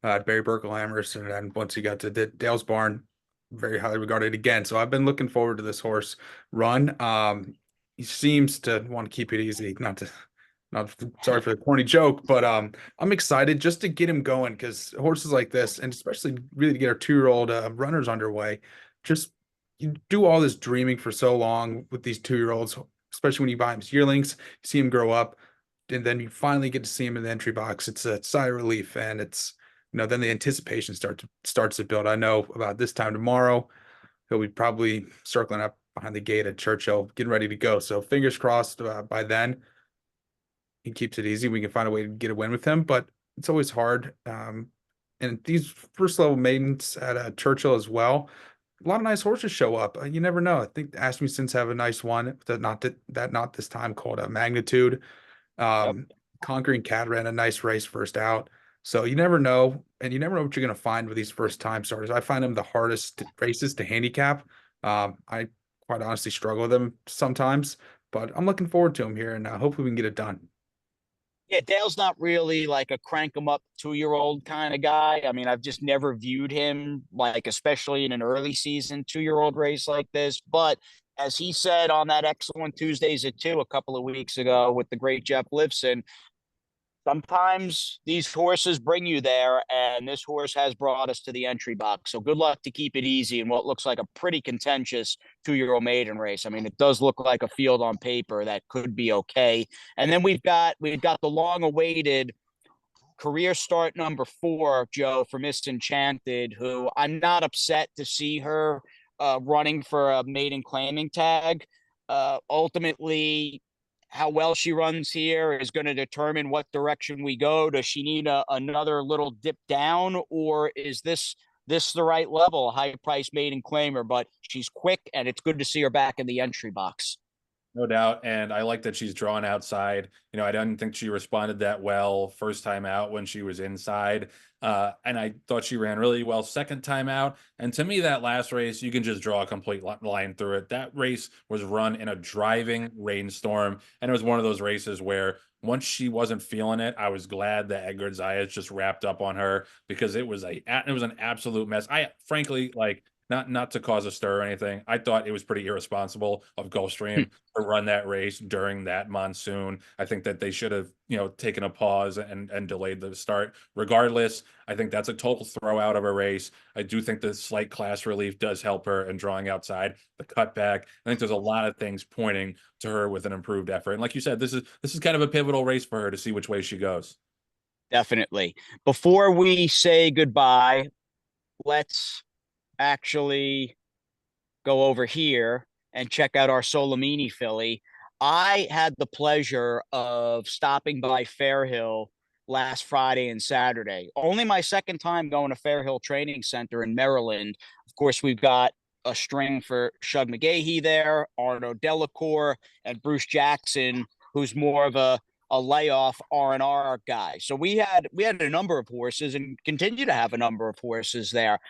[SPEAKER 3] at Barry Berkelhammer's, and then once he got to Dale's Barn, very highly regarded again. So I've been looking forward to this horse run. He seems to want to keep it easy. Not sorry for the corny joke, but I'm excited just to get him going, because horses like this, and especially really to get our 2-year-old runners underway, just you do all this dreaming for so long with these 2-year-olds, especially when you buy them as yearlings, see them grow up, and then you finally get to see them in the entry box. It's a sigh of relief, and it's, then the anticipation starts to build. I know about this time tomorrow, he'll be probably circling up behind the gate at Churchill, getting ready to go. So fingers crossed by then he keeps it easy. We can find a way to get a win with him, but it's always hard. And these first level maidens at Churchill as well, a lot of nice horses show up. You never know. I think Asmusens have a nice one not this time, called Magnitude.
[SPEAKER 1] Yep.
[SPEAKER 3] Conquering Cat ran a nice race first out. So you never know, and you never know what you're going to find with these first time starters. I find them the hardest races to handicap. I quite honestly struggle with them sometimes, but I'm looking forward to them here, and hopefully we can get it done.
[SPEAKER 1] Yeah, Dale's not really like a crank 'em up 2-year-old kind of guy. I mean, I've just never viewed him like, especially in an early season 2-year-old race like this. But as he said on that Excellent Tuesdays at 2 a couple of weeks ago with the great Jeff Lifson, sometimes these horses bring you there, and this horse has brought us to the entry box. So good luck to Keep It Easy in what looks like a pretty contentious 2-year-old maiden race. I mean, it does look like a field on paper that could be okay. And then we've got the long-awaited career start number 4, Joe, for Miss Enchanted, who I'm not upset to see her running for a maiden claiming tag. Ultimately, how well she runs here is going to determine what direction we go. Does she need another little dip down, or is this the right level, high price maiden claimer? But she's quick, and it's good to see her back in the entry box.
[SPEAKER 4] No doubt. And I like that she's drawn outside. You know, I didn't think she responded that well first time out when she was inside. And I thought she ran really well second time out. And to me, that last race, you can just draw a complete line through it. That race was run in a driving rainstorm. And it was one of those races where once she wasn't feeling it, I was glad that Edgar Zayas just wrapped up on her, because it was an absolute mess. I frankly, like, not to cause a stir or anything, I thought it was pretty irresponsible of Gulfstream to run that race during that monsoon. I think that they should have, taken a pause and delayed the start. Regardless, I think that's a total throw out of a race. I do think the slight class relief does help her in drawing outside, the cutback. I think there's a lot of things pointing to her with an improved effort. And like you said, this is kind of a pivotal race for her to see which way she goes.
[SPEAKER 1] Definitely. Before we say goodbye, let's actually go over here and check out our Solomini filly. I had the pleasure of stopping by Fairhill last Friday and Saturday. Only my second time going to Fairhill Training Center in Maryland. Of course, we've got a string for Shug McGahee there, Arno Delacour, and Bruce Jackson, who's more of a layoff R&R guy. So we had a number of horses and continue to have a number of horses there.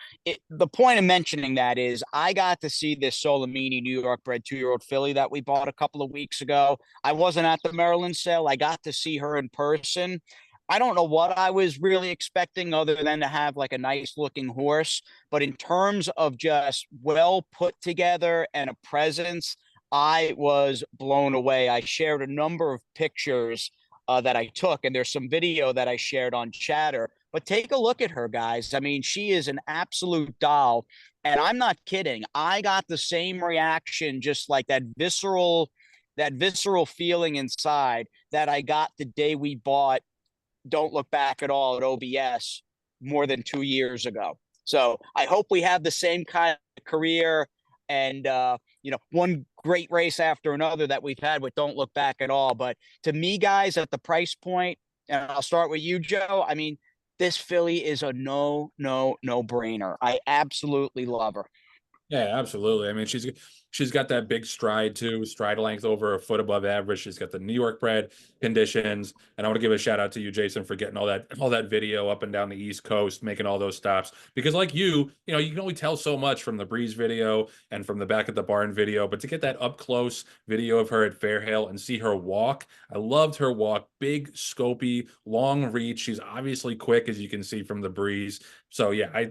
[SPEAKER 1] The point of mentioning that is I got to see this Solomini New York bred 2-year-old filly that we bought a couple of weeks ago. I wasn't at the Maryland sale. I got to see her in person. I don't know what I was really expecting other than to have like a nice looking horse, but in terms of just well put together and a presence, I was blown away. I shared a number of pictures that I took, and there's some video that I shared on Chatter. But take a look at her, guys. I mean, she is an absolute doll, and I'm not kidding. I got the same reaction, just like that visceral feeling inside that I got the day we bought Don't Look Back at All at OBS more than 2 years ago. So I hope we have the same kind of career and one great race after another that we've had with Don't Look Back at All. But to me, guys, at the price point, and I'll start with you, Joe, I mean, this filly is a no brainer. I absolutely love her.
[SPEAKER 4] Yeah, absolutely. I mean, she's got that big stride too, stride length over a foot above average. She's got the New York bred conditions. And I want to give a shout out to you, Jason, for getting all that video up and down the East Coast, making all those stops. Because like you can only tell so much from the Breeze video and from the Back at the Barn video, but to get that up close video of her at Fairhill and see her walk, I loved her walk. Big, scopy, long reach. She's obviously quick, as you can see from the Breeze. So yeah,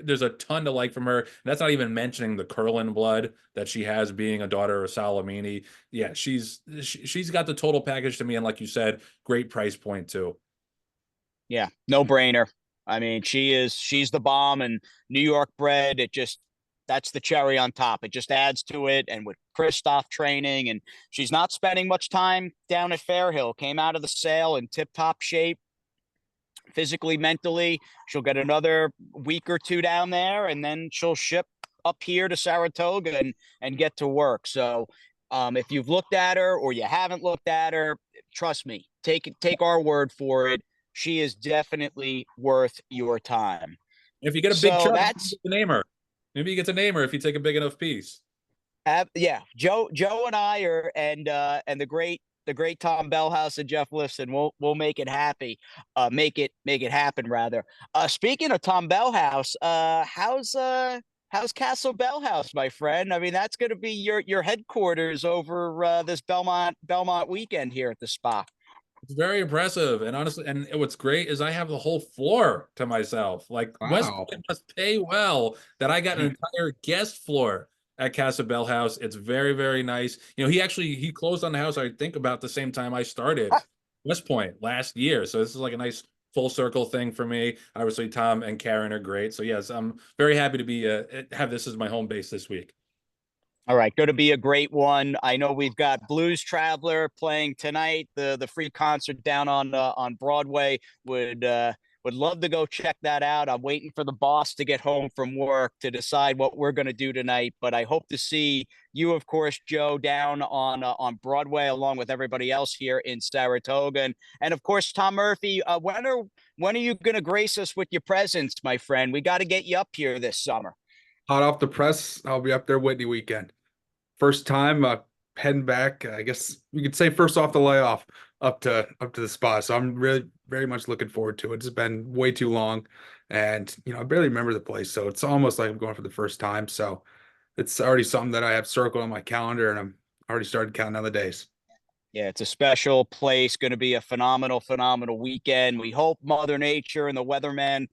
[SPEAKER 4] there's a ton to like from her. And that's not even mentioning the Curlin blood that she has, being a daughter of Solomini. Yeah, she's got the total package to me, and like you said, great price point too.
[SPEAKER 1] Yeah, no brainer. I mean, she's the bomb, and New York bred. That's the cherry on top. It just adds to it. And with Christoph training, and she's not spending much time down at Fairhill. Came out of the sale in tip-top shape. Physically, mentally, she'll get another week or two down there, and then she'll ship up here to Saratoga and get to work. So if you've looked at her or you haven't looked at her, trust me, take our word for it. She is definitely worth your time.
[SPEAKER 4] If you get a big truck, you get to name her. Maybe you get to name her if you take a big enough piece.
[SPEAKER 1] Yeah, Joe and I are, and the great Tom Bellhouse and Jeff Lifson, we'll make it happy. Make it happen rather. Speaking of Tom Bellhouse, how's Castle Bellhouse, my friend? I mean, that's going to be your headquarters over this Belmont weekend here at the spa.
[SPEAKER 4] It's very impressive, and honestly, and what's great is I have the whole floor to myself. Like, wow. West must pay well that I got an entire guest floor at Casa Bellhouse. It's very, very nice. He closed on the house, I think, about the same time I started West Point last year. So this is like a nice full circle thing for me. Obviously, Tom and Karen are great. So yes, I'm very happy to have this as my home base this week.
[SPEAKER 1] All right, going to be a great one. I know we've got Blues Traveler playing tonight, the free concert down on Broadway. Would love to go check that out. I'm waiting for the boss to get home from work to decide what we're going to do tonight. But I hope to see you, of course, Joe, down on Broadway, along with everybody else here in Saratoga. And of course, Tom Murphy, when are you going to grace us with your presence, my friend? We got to get you up here this summer.
[SPEAKER 3] Hot off the press, I'll be up there Whitney weekend. First time heading back. I guess you could say first off the layoff up to the spa. So I'm really very much looking forward to it. It's been way too long, and I barely remember the place, so it's almost like I'm going for the first time. So it's already something that I have circled on my calendar, and I'm already started counting down the days.
[SPEAKER 1] Yeah, it's a special place. Going to be a phenomenal, phenomenal weekend. We hope Mother Nature and the weatherman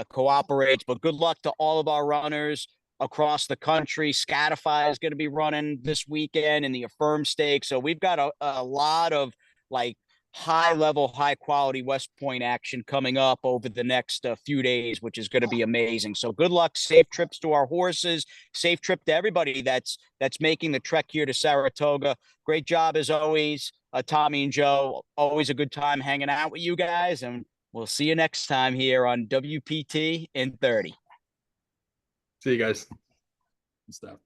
[SPEAKER 1] cooperates. But good luck to all of our runners across the country. Scatify is going to be running this weekend in the Affirm Stakes. So we've got a lot of like high level, high quality West Point action coming up over the next few days, which is going to be amazing. So good luck, safe trips to our horses, safe trip to everybody that's making the trek here to Saratoga. Great job as always, Tommy and Joe. Always a good time hanging out with you guys, and we'll see you next time here on WPT in 30.
[SPEAKER 3] See you guys.
[SPEAKER 4] Stuff.